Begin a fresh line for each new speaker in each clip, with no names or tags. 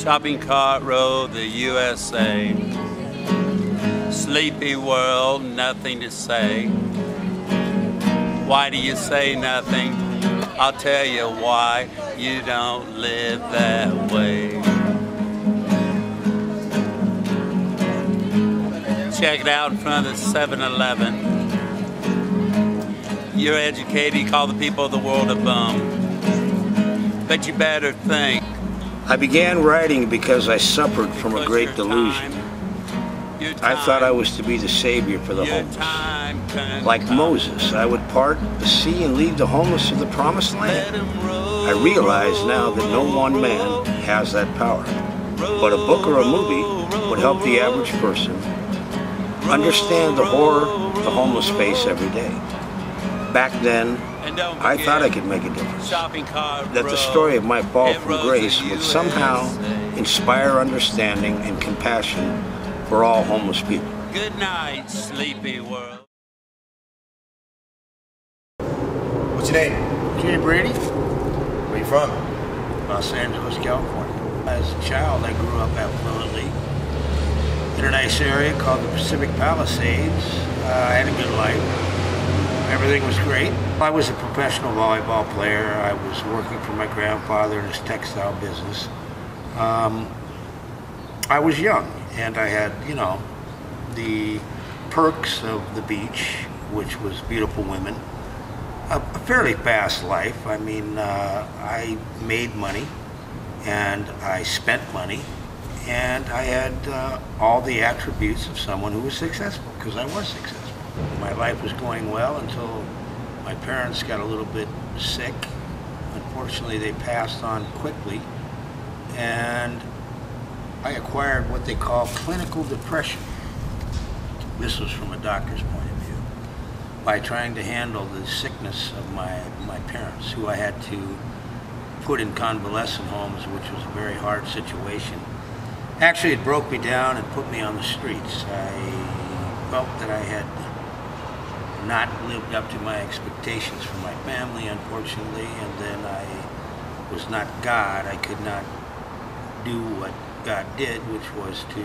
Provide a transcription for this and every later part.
Shopping cart road, the USA. Sleepy world, nothing to say. Why do you say nothing? I'll tell you why. You don't live that way. Check it out in front of the 7-Eleven. You're educated, you call the people of the world a bum. But you better think.
I began writing because I suffered from a great delusion. I thought I was to be the savior for the homeless. Like Moses, I would part the sea and lead the homeless to the promised land. I realize now that no one man has that power. But a book or a movie would help the average person understand the horror the homeless face every day. Back then, I thought I could make a difference. That the story of my fall from grace would somehow inspire understanding and compassion for all homeless people.
Good night, sleepy world.
What's your name?
Jay Brady,
Where you from?
Los Angeles, California. As a child, I grew up affluently in a nice area called the Pacific Palisades. I had a good life. Everything was great. I was a professional volleyball player. I was working for my grandfather in his textile business. I was young, and I had, you know, the perks of the beach, which was beautiful women. A fairly fast life. I mean, I made money, and I spent money, and I had all the attributes of someone who was successful, because I was successful. My life was going well until my parents got a little bit sick. Unfortunately, they passed on quickly, and I acquired what they call clinical depression. This was from a doctor's point of view. By trying to handle the sickness of my parents, who I had to put in convalescent homes, which was a very hard situation. Actually, it broke me down and put me on the streets. I felt that I had not lived up to my expectations for my family, unfortunately, and then I was not God. I could not do what God did, which was to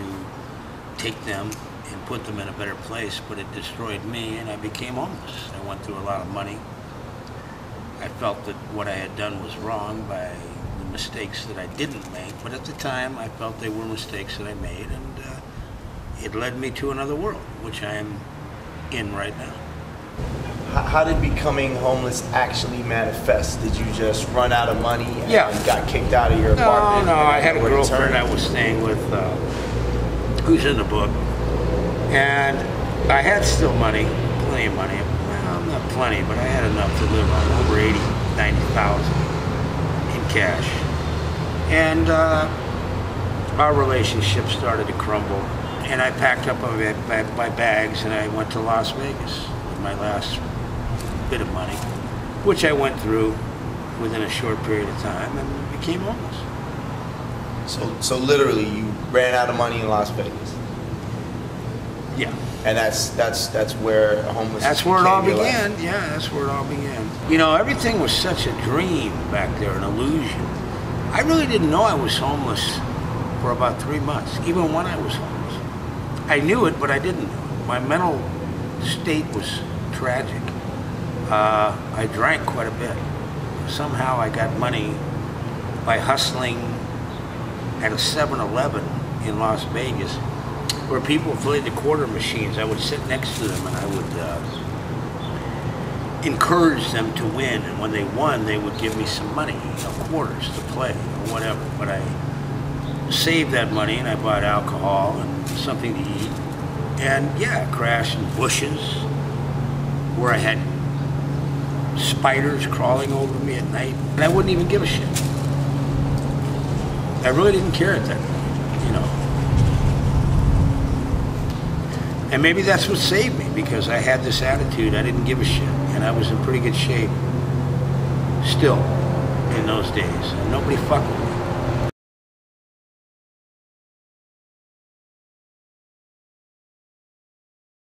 take them and put them in a better place, but it destroyed me, and I became homeless. I went through a lot of money. I felt that what I had done was wrong by the mistakes that I didn't make, but at the time I felt they were mistakes that I made, and it led me to another world, which I am in right now.
How did becoming homeless actually manifest? Did you just run out of money and got kicked out of your apartment?
No, I had a girlfriend I was staying with, who's in the book, and I had still money, plenty of money. Well, not plenty, but I had enough to live on, over 80, 90,000 in cash. And our relationship started to crumble, and I packed up my bags and I went to Las Vegas with my last bit of money, which I went through within a short period of time and became homeless.
So literally, you ran out of money in Las Vegas.
Yeah.
And that's where homelessness.
That's where it all began. Yeah, that's where it all began. You know, everything was such a dream back there, an illusion. I really didn't know I was homeless for about 3 months, even when I was homeless. I knew it, but I didn't know it. My mental state was tragic. I drank quite a bit. Somehow I got money by hustling at a 7-Eleven in Las Vegas, where people played the quarter machines. I would sit next to them and I would encourage them to win. And when they won, they would give me some money, you know, quarters to play or whatever. But I saved that money and I bought alcohol and something to eat. And yeah, I crashed in bushes where I had spiders crawling over me at night. And I wouldn't even give a shit. I really didn't care at that point, you know. And maybe that's what saved me, because I had this attitude, I didn't give a shit, and I was in pretty good shape still in those days, and nobody fucked with me.